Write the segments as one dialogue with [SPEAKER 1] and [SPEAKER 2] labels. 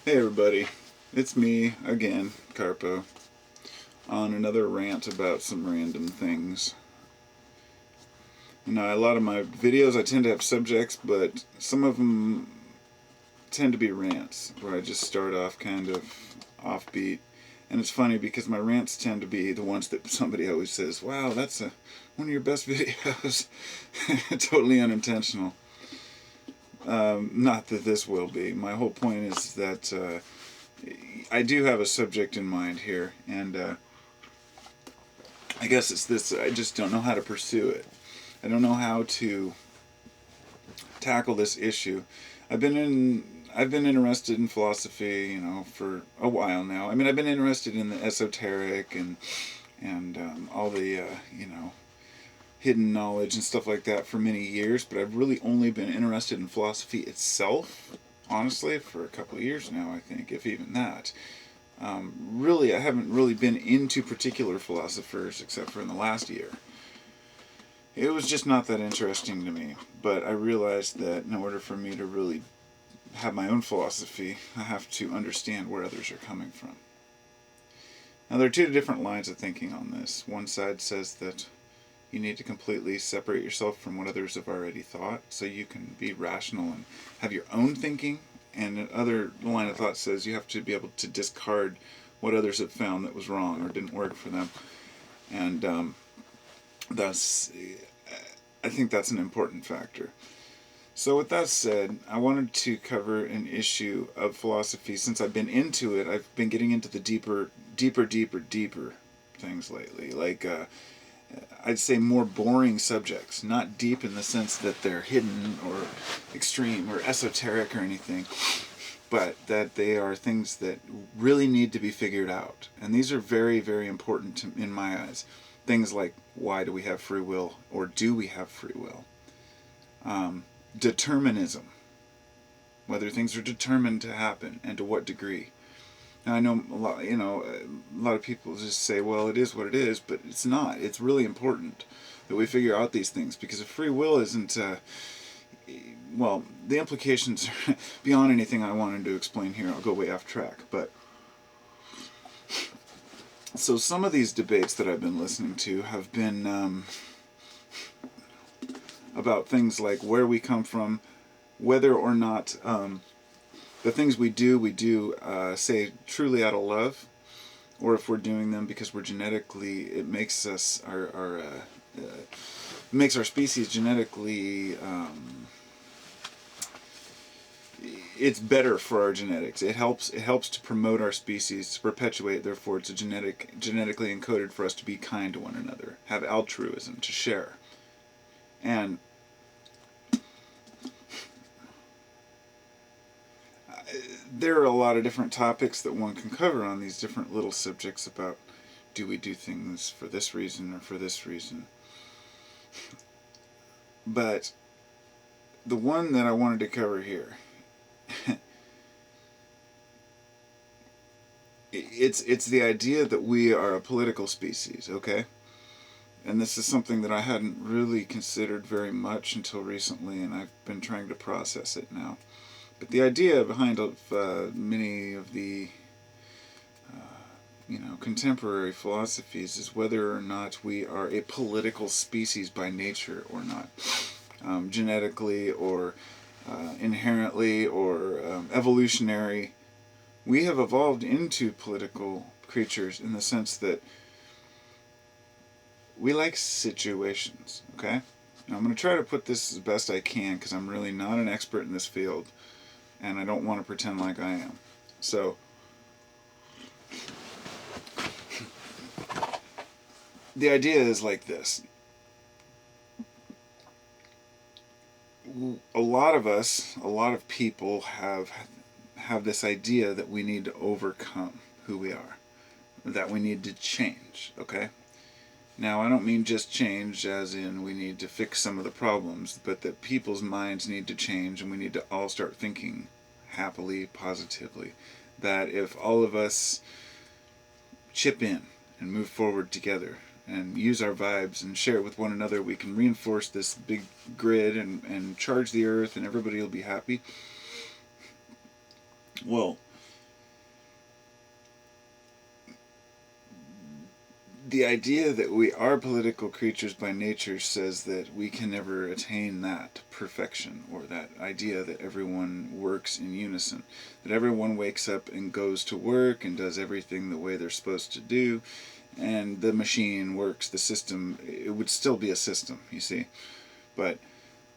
[SPEAKER 1] Hey everybody, it's me again, Carpo, on another rant about some random things. You know, a lot of my videos I tend to have subjects, but some of them tend to be rants, where I just start off kind of offbeat. And it's funny because my rants tend to be the ones that somebody always says, wow, that's one of your best videos. Totally unintentional. Not that this will be. My whole point is that I do have a subject in mind here, and I guess it's this: I just don't know how to pursue it. I don't know how to tackle this issue. I've been interested in philosophy, you know, for a while now. I mean, I've been interested in the esoteric and all the you know, hidden knowledge and stuff like that for many years, but I've really only been interested in philosophy itself, honestly, for a couple of years now, I think, if even that. Really, I haven't really been into particular philosophers except for in the last year. It was just not that interesting to me, but I realized that in order for me to really have my own philosophy, I have to understand where others are coming from. Now, there are two different lines of thinking on this. One side says that you need to completely separate yourself from what others have already thought so you can be rational and have your own thinking. And the other line of thought says you have to be able to discard what others have found that was wrong or didn't work for them. And I think that's an important factor. So with that said, I wanted to cover an issue of philosophy. Since I've been into it, I've been getting into the deeper things lately. Like, I'd say more boring subjects, not deep in the sense that they're hidden or extreme or esoteric or anything, but that they are things that really need to be figured out. And these are very, very important in my eyes. Things like, why do we have free will, or do we have free will? Determinism, whether things are determined to happen and to what degree. Now, I know a lot of people just say, well, it is what it is, but it's not. It's really important that we figure out these things, because if free will isn't, well, the implications are beyond anything I wanted to explain here. I'll go way off track, but so some of these debates that I've been listening to have been about things like where we come from, whether or not the things we do, say, truly out of love, or if we're doing them because we're genetically, it makes us, makes our species genetically, it's better for our genetics. It helps to promote our species, to perpetuate, therefore it's genetically encoded for us to be kind to one another, have altruism, to share. And there are a lot of different topics that one can cover on these different little subjects about, do we do things for this reason or for this reason? But the one that I wanted to cover here, it's the idea that we are a political species, okay? And this is something that I hadn't really considered very much until recently, and I've been trying to process it now. But the idea behind many of the contemporary philosophies is whether or not we are a political species by nature or not, genetically or inherently or evolutionary. We have evolved into political creatures in the sense that we like situations, okay? Now, I'm going to try to put this as best I can because I'm really not an expert in this field, and I don't want to pretend like I am. So, the idea is like this. A lot of people have this idea that we need to overcome who we are, that we need to change, okay? Now, I don't mean just change as in we need to fix some of the problems, but that people's minds need to change and we need to all start thinking happily, positively. That if all of us chip in and move forward together and use our vibes and share it with one another, we can reinforce this big grid and charge the earth and everybody will be happy. Well, the idea that we are political creatures by nature says that we can never attain that perfection, or that idea that everyone works in unison, that everyone wakes up and goes to work and does everything the way they're supposed to do, and the machine works, the system, it would still be a system, you see. But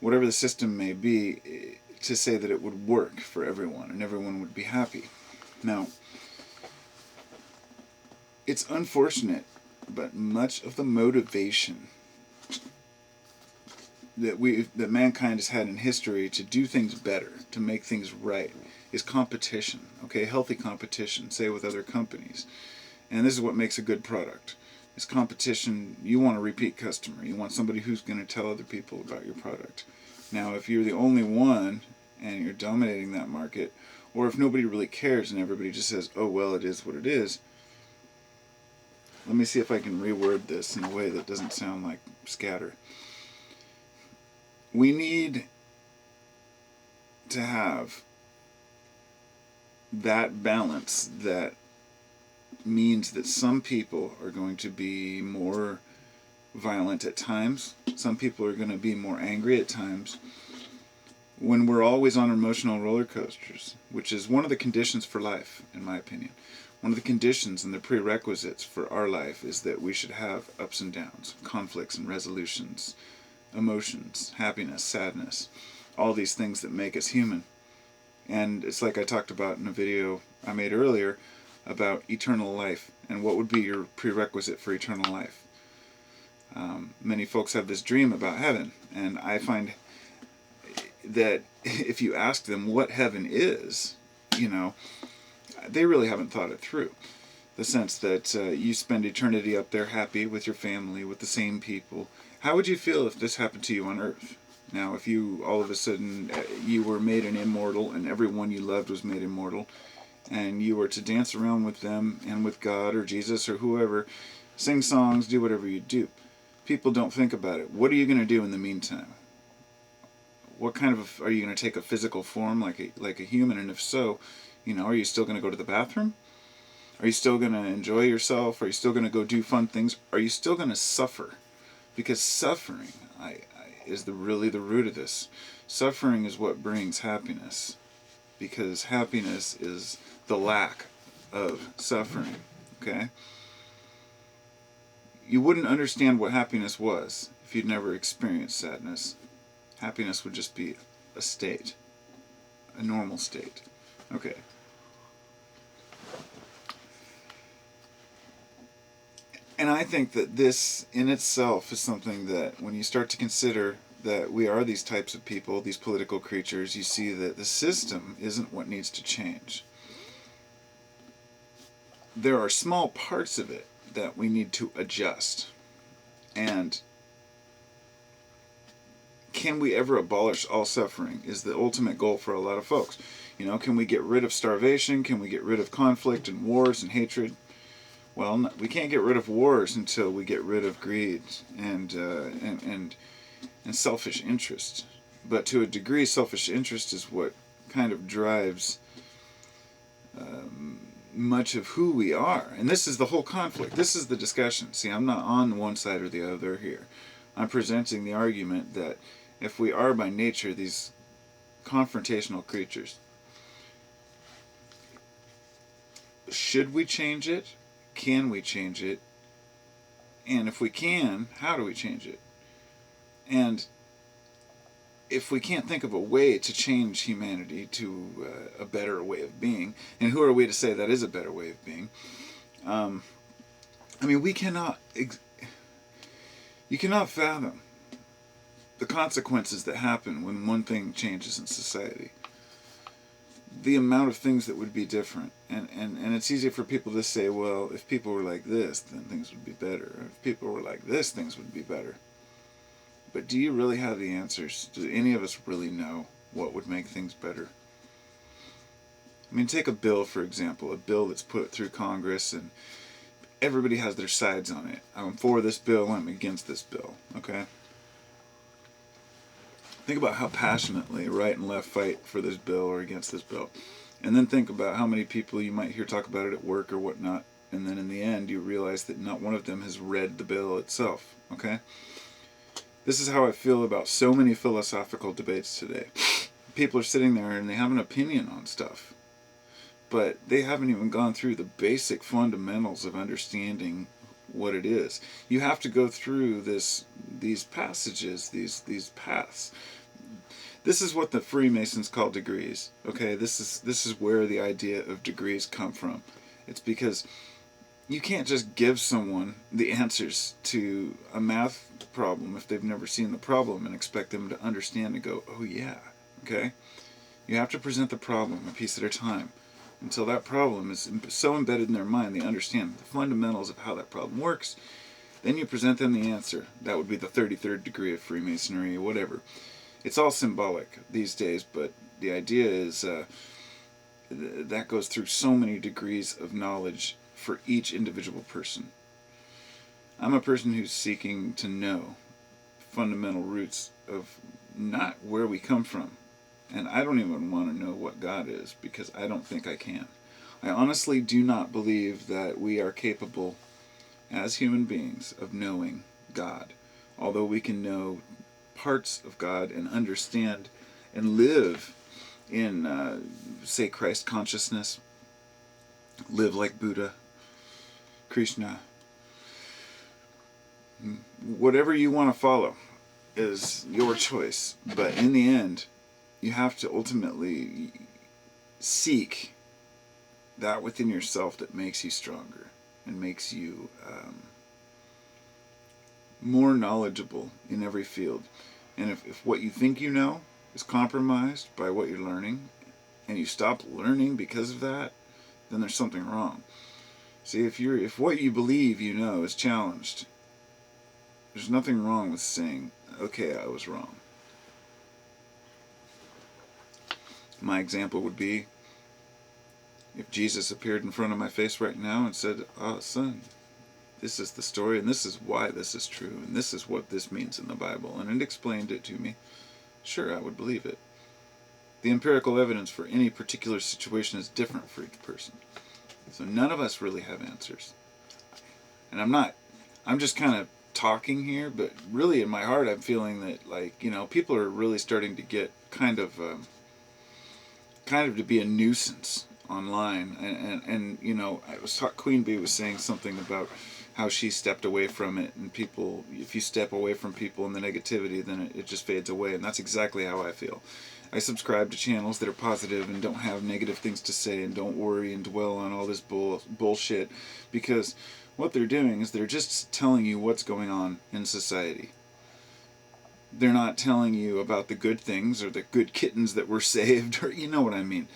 [SPEAKER 1] whatever the system may be, to say that it would work for everyone and everyone would be happy. Now, it's unfortunate, but much of the motivation that mankind has had in history to do things better, to make things right, is competition. Okay, healthy competition, say with other companies. And this is what makes a good product. It's competition. You want a repeat customer. You want somebody who's going to tell other people about your product. Now, if you're the only one and you're dominating that market, or if nobody really cares and everybody just says, oh, well, it is what it is. Let me see if I can reword this in a way that doesn't sound like scatter. We need to have that balance that means that some people are going to be more violent at times. Some people are going to be more angry at times. When we're always on emotional roller coasters, which is one of the conditions for life, in my opinion. One of the conditions and the prerequisites for our life is that we should have ups and downs, conflicts and resolutions, emotions, happiness, sadness, all these things that make us human. And it's like I talked about in a video I made earlier about eternal life and what would be your prerequisite for eternal life. Many folks have this dream about heaven, and I find that if you ask them what heaven is, they really haven't thought it through. The sense that you spend eternity up there happy with your family, with the same people. How would you feel if this happened to you on earth? Now, if you, all of a sudden, you were made an immortal and everyone you loved was made immortal, and you were to dance around with them and with God or Jesus or whoever, sing songs, do whatever you do. People don't think about it. What are you going to do in the meantime? What kind of, are you going to take a physical form like a human? And if so, are you still going to go to the bathroom? Are you still going to enjoy yourself? Are you still going to go do fun things? Are you still going to suffer? Because suffering is really the root of this. Suffering is what brings happiness. Because happiness is the lack of suffering. Okay? You wouldn't understand what happiness was if you'd never experienced sadness. Happiness would just be a state. A normal state. Okay. And I think that this in itself is something that when you start to consider that we are these types of people, these political creatures, you see that the system isn't what needs to change. There are small parts of it that we need to adjust. And can we ever abolish all suffering is the ultimate goal for a lot of folks. Can we get rid of starvation? Can we get rid of conflict and wars and hatred? Well, we can't get rid of wars until we get rid of greed and selfish interest. But to a degree, selfish interest is what kind of drives much of who we are. And this is the whole conflict. This is the discussion. See, I'm not on one side or the other here. I'm presenting the argument that if we are by nature these confrontational creatures, should we change it? Can we change it? And if we can, how do we change it? And if we can't think of a way to change humanity to a better way of being, and who are we to say that is a better way of being? We cannot. You cannot fathom the consequences that happen when one thing changes in society. The amount of things that would be different. And it's easy for people to say, well, if people were like this, then things would be better. Or if people were like this, things would be better. But do you really have the answers? Do any of us really know what would make things better? Take a bill, for example, a bill that's put through Congress and everybody has their sides on it. I'm for this bill, I'm against this bill, okay? Think about how passionately right and left fight for this bill or against this bill. And then think about how many people you might hear talk about it at work or whatnot, and then in the end you realize that not one of them has read the bill itself, okay? This is how I feel about so many philosophical debates today. People are sitting there and they have an opinion on stuff, but they haven't even gone through the basic fundamentals of understanding what it is. You have to go through these passages, these paths. This is what the Freemasons call degrees. Okay, this is where the idea of degrees come from. It's because you can't just give someone the answers to a math problem if they've never seen the problem and expect them to understand and go, oh yeah, okay? You have to present the problem a piece at a time until that problem is so embedded in their mind they understand the fundamentals of how that problem works. Then you present them the answer. That would be the 33rd degree of Freemasonry or whatever. It's all symbolic these days, but the idea is that goes through so many degrees of knowledge for each individual person. I'm a person who's seeking to know fundamental roots of not where we come from. And I don't even want to know what God is, because I don't think I can. I honestly do not believe that we are capable as human beings of knowing God. Although we can know parts of God and understand and live in, say, Christ consciousness, live like Buddha, Krishna, whatever you want to follow is your choice. But in the end, you have to ultimately seek that within yourself that makes you stronger and makes you more knowledgeable in every field. And if what you think you know is compromised by what you're learning, and you stop learning because of that, then there's something wrong. See, if what you believe you know is challenged, there's nothing wrong with saying, okay, I was wrong. My example would be if Jesus appeared in front of my face right now and said, oh, son, this is the story, and this is why this is true, and this is what this means in the Bible, and it explained it to me, sure, I would believe it. The empirical evidence for any particular situation is different for each person. So none of us really have answers. And I'm just kind of talking here, but really in my heart I'm feeling that, like, people are really starting to get kind of to be a nuisance online. And I was taught, Queen Bee was saying something about how she stepped away from it, and people, if you step away from people and the negativity, then it just fades away, and that's exactly how I feel. I subscribe to channels that are positive and don't have negative things to say and don't worry and dwell on all this bullshit, because what they're doing is they're just telling you what's going on in society. They're not telling you about the good things or the good kittens that were saved, or you know what I mean.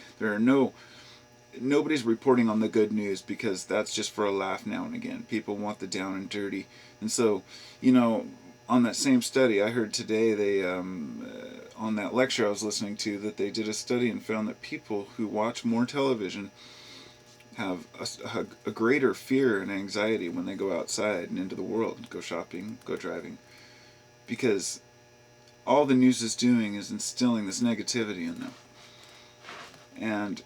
[SPEAKER 1] Nobody's reporting on the good news, because that's just for a laugh now and again. People want the down and dirty. And so, on that same study, I heard today they, on that lecture I was listening to, that they did a study and found that people who watch more television have a greater fear and anxiety when they go outside and into the world, go shopping, go driving, because all the news is doing is instilling this negativity in them. And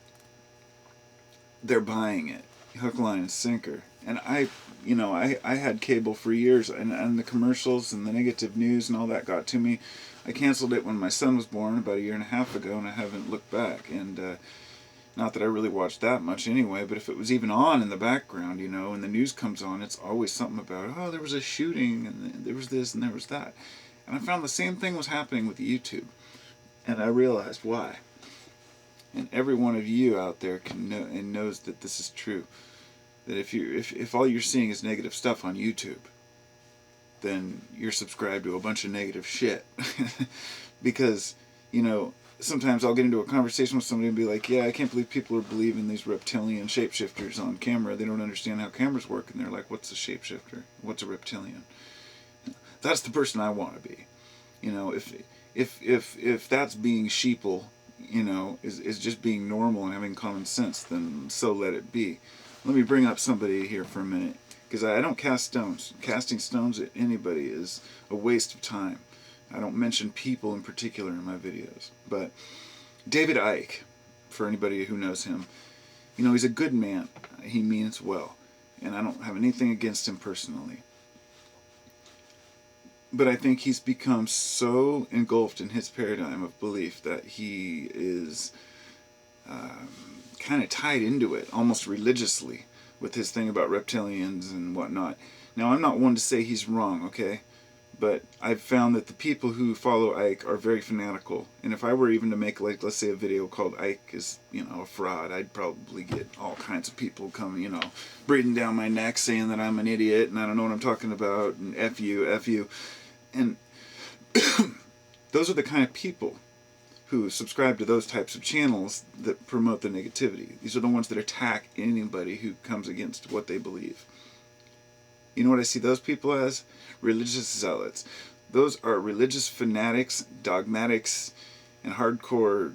[SPEAKER 1] they're buying it, hook, line, and sinker. And I had cable for years, and the commercials and the negative news and all that got to me. I canceled it when my son was born about 1.5 years ago, and I haven't looked back. And not that I really watched that much anyway, but if it was even on in the background, and the news comes on, it's always something about, oh, there was a shooting, and there was this, and there was that. And I found the same thing was happening with YouTube. And I realized why. And every one of you out there can know and knows that this is true. That if all you're seeing is negative stuff on YouTube, then you're subscribed to a bunch of negative shit. Because, sometimes I'll get into a conversation with somebody and be like, yeah, I can't believe people are believing these reptilian shapeshifters on camera. They don't understand how cameras work. And they're like, what's a shapeshifter? What's a reptilian? That's the person I want to be. If that's being sheeple, is just being normal and having common sense, then so let it be. Let me bring up somebody here for a minute, because I don't cast stones. Casting stones at anybody is a waste of time. I don't mention people in particular in my videos. But David Icke, for anybody who knows him, he's a good man. He means well. and I don't have anything against him personally. But I think he's become so engulfed in his paradigm of belief that he is kind of tied into it, almost religiously, with his thing about reptilians and whatnot. Now, I'm not one to say he's wrong, okay? But I've found that the people who follow Icke are very fanatical. And if I were even to make, like, let's say a video called Icke is, you know, a fraud, I'd probably get all kinds of people coming, you know, breathing down my neck saying that I'm an idiot and I don't know what I'm talking about, and F you, F you. And those are the kind of people who subscribe to those types of channels that promote the negativity. These are the ones that attack anybody who comes against what they believe. You know what I see those people as? Religious zealots. Those are religious fanatics, dogmatics, and hardcore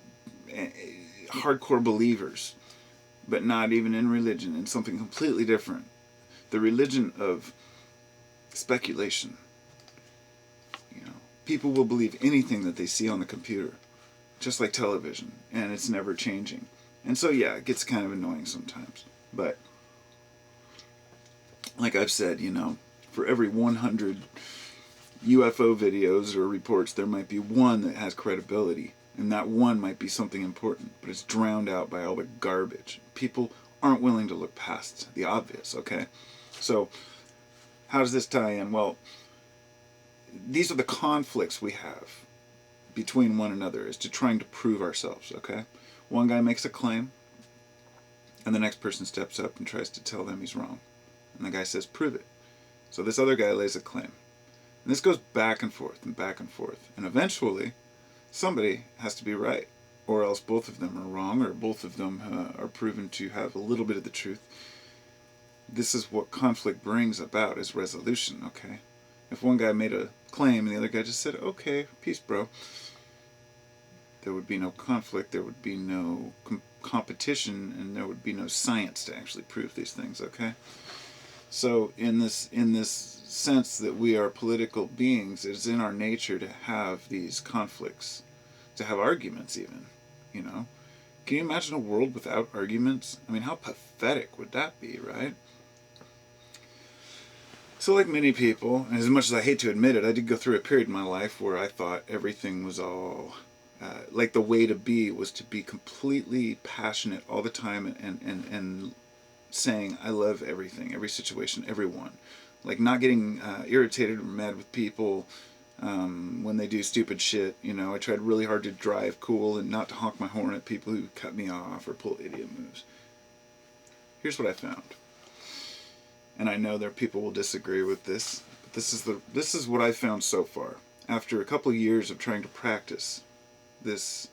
[SPEAKER 1] believers, but not even in religion, in something completely different. The religion of speculation. You know, people will believe anything that they see on the computer, just like television, and it's never changing. And so, yeah, it gets kind of annoying sometimes, but like I've said, you know, for every 100 UFO videos or reports, there might be one that has credibility. And that one might be something important, but it's drowned out by all the garbage. People aren't willing to look past the obvious, okay? So, how does this tie in? Well, these are the conflicts we have between one another as to trying to prove ourselves, okay? One guy makes a claim, and the next person steps up and tries to tell them he's wrong. And the guy says, prove it. So this other guy lays a claim. And this goes back and forth and back and forth. And eventually, somebody has to be right. Or else both of them are wrong, or both of them are proven to have a little bit of the truth. This is what conflict brings about, is resolution, okay? If one guy made a claim and the other guy just said, okay, peace, bro, there would be no conflict, there would be no competition, and there would be no science to actually prove these things, okay? So in this sense that we are political beings, it is in our nature to have these conflicts, to have arguments even, you know? Can you imagine a world without arguments? I mean, how pathetic would that be, right? So like many people, and as much as I hate to admit it, I did go through a period in my life where I thought everything was all, like the way to be was to be completely passionate all the time and saying, I love everything, every situation, everyone. Like not getting irritated or mad with people when they do stupid shit. You know, I tried really hard to drive cool and not to honk my horn at people who cut me off or pull idiot moves. Here's what I found. And I know there people will disagree with this, but this is what I found so far. After a couple of years of trying to practice this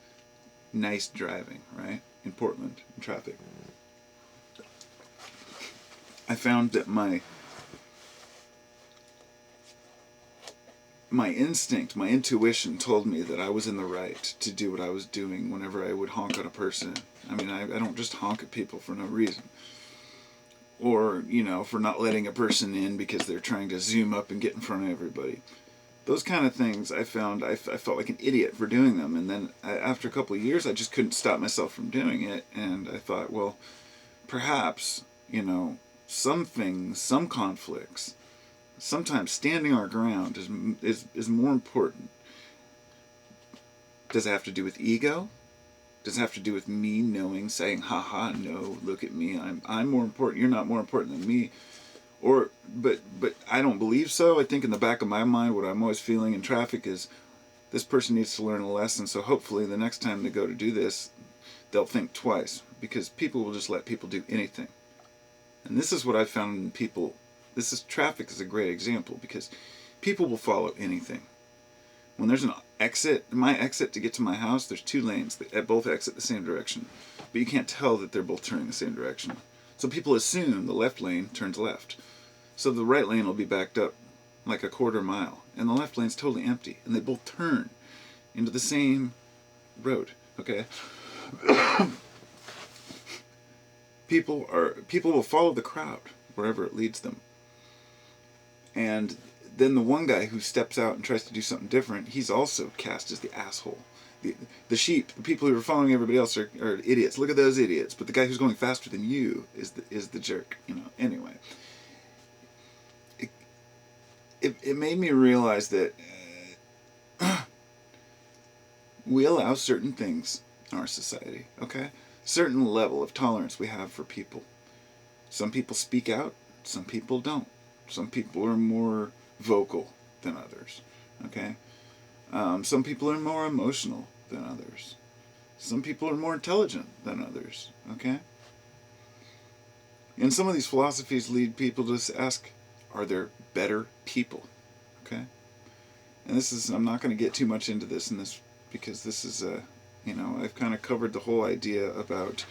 [SPEAKER 1] nice driving, right, in Portland, in traffic, I found that my instinct, my intuition told me that I was in the right to do what I was doing whenever I would honk at a person. I mean, I don't just honk at people for no reason. Or, you know, for not letting a person in because they're trying to zoom up and get in front of everybody. Those kind of things I found, I felt like an idiot for doing them. And then after a couple of years, I just couldn't stop myself from doing it. And I thought, well, perhaps, you know, some things, some conflicts, sometimes standing our ground is more important. Does it have to do with ego? Does it have to do with me knowing, saying, haha, no, look at me, I'm more important, you're not more important than me? Or, but I don't believe so. I think in the back of my mind, what I'm always feeling in traffic is, this person needs to learn a lesson, so hopefully the next time they go to do this, they'll think twice, because people will just let people do anything. And this is what I found in people. Traffic is a great example, because people will follow anything. When there's an exit, my exit to get to my house, there's two lanes that both exit the same direction. But you can't tell that they're both turning the same direction. So people assume the left lane turns left. So the right lane will be backed up like a quarter mile. And the left lane's totally empty. And they both turn into the same road. Okay? People will follow the crowd wherever it leads them. And then the one guy who steps out and tries to do something different, he's also cast as the asshole. The sheep, the people who are following everybody else are idiots. Look at those idiots. But the guy who's going faster than you is the jerk. Anyway, it made me realize that we allow certain things in our society. Okay, certain level of tolerance we have for people. Some people speak out. Some people don't. Some people are more vocal than others. Okay. Some people are more emotional than others. Some people are more intelligent than others. Okay? And some of these philosophies lead people to ask, are there better people? Okay? And I'm not going to get too much into this because this is I've kind of covered the whole idea about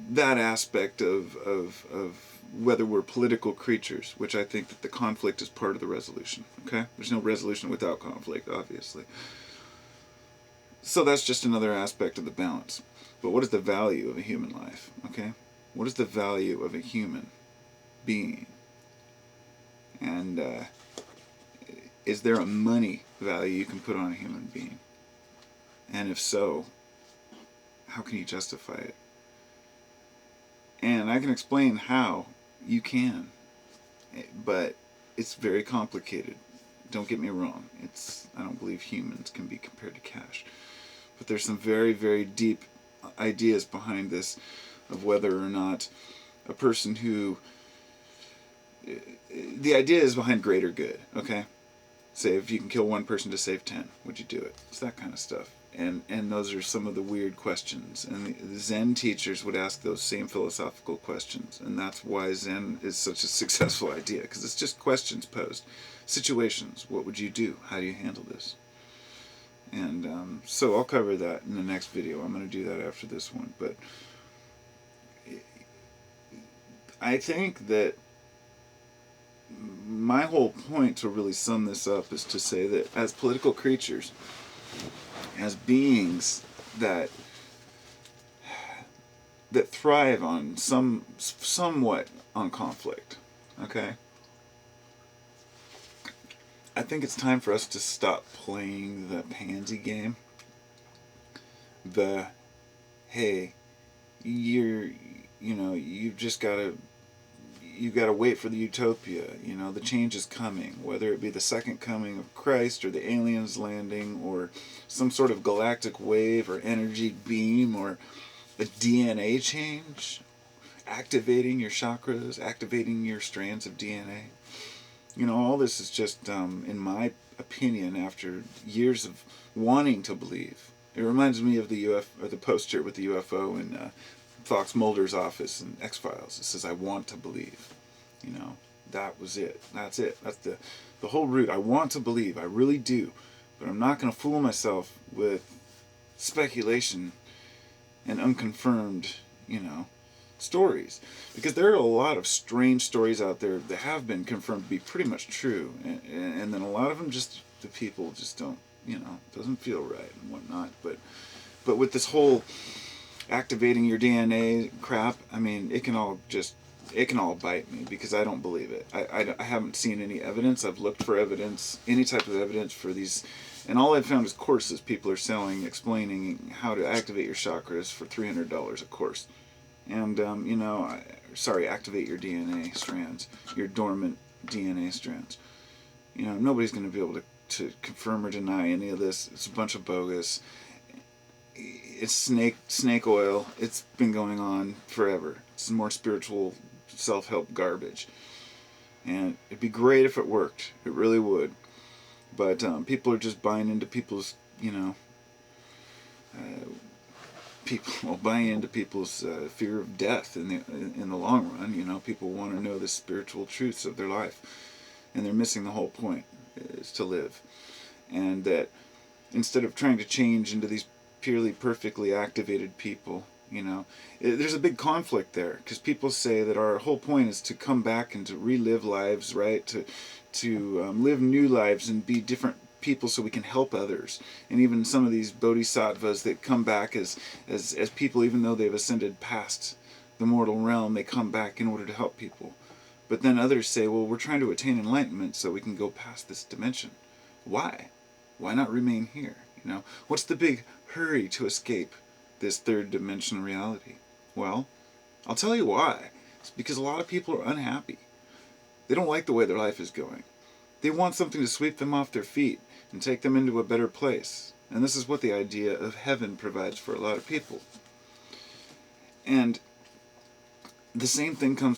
[SPEAKER 1] that aspect of whether we're political creatures, which I think that the conflict is part of the resolution. Okay? There's no resolution without conflict, obviously. So that's just another aspect of the balance. But what is the value of a human life? Okay? What is the value of a human being? And is there a money value you can put on a human being? And if so, how can you justify it? And I can explain how you can, but it's very complicated. Don't get me wrong. I don't believe humans can be compared to cash. But there's some very, very deep ideas behind this of whether or not a person who... The idea is behind greater good, okay? Say if you can kill one person to save 10, would you do it? It's that kind of stuff. And those are some of the weird questions. And the Zen teachers would ask those same philosophical questions. And that's why Zen is such a successful idea, because it's just questions posed. Situations. What would you do? How do you handle this? And so I'll cover that in the next video. I'm going to do that after this one. But I think that my whole point, to really sum this up, is to say that as political creatures, as beings that thrive on somewhat on conflict, okay? I think it's time for us to stop playing the pansy game. Hey, you've just got to wait for the utopia. The change is coming, whether it be the second coming of Christ or the aliens landing or some sort of galactic wave or energy beam or a DNA change, activating your chakras, activating your strands of DNA. All this is just, in my opinion, after years of wanting to believe. It reminds me of the poster with the UFO in Fox Mulder's office in X-Files. It says, I want to believe. That was it. That's it. That's the whole root. I want to believe. I really do. But I'm not going to fool myself with speculation and unconfirmed, stories. Because there are a lot of strange stories out there that have been confirmed to be pretty much true. And then a lot of them the people just don't, doesn't feel right and whatnot. But with this whole activating your DNA crap, it can all bite me because I don't believe it. I haven't seen any evidence. I've looked for evidence, any type of evidence for these, and all I've found is courses people are selling explaining how to activate your chakras for $300 a course. And, activate your DNA strands, your dormant DNA strands. Nobody's going to be able to confirm or deny any of this. It's a bunch of bogus. It's snake oil. It's been going on forever. It's more spiritual self-help garbage. And it'd be great if it worked. It really would. But people are just buying into people's, buying into people's fear of death in the long run. People want to know the spiritual truths of their life. And they're missing the whole point, is to live. And that instead of trying to change into these purely perfectly activated people, there's a big conflict there, because people say that our whole point is to come back and to relive lives, right? To live new lives and be different people so we can help others. And even some of these bodhisattvas that come back as people, even though they've ascended past the mortal realm, they come back in order to help people. But then others say, well, we're trying to attain enlightenment so we can go past this dimension. Why? Why not remain here? You know, what's the big hurry to escape this third dimensional reality? Well, I'll tell you why. It's because a lot of people are unhappy. They don't like the way their life is going. They want something to sweep them off their feet and take them into a better place. And this is what the idea of heaven provides for a lot of people. And the same thing comes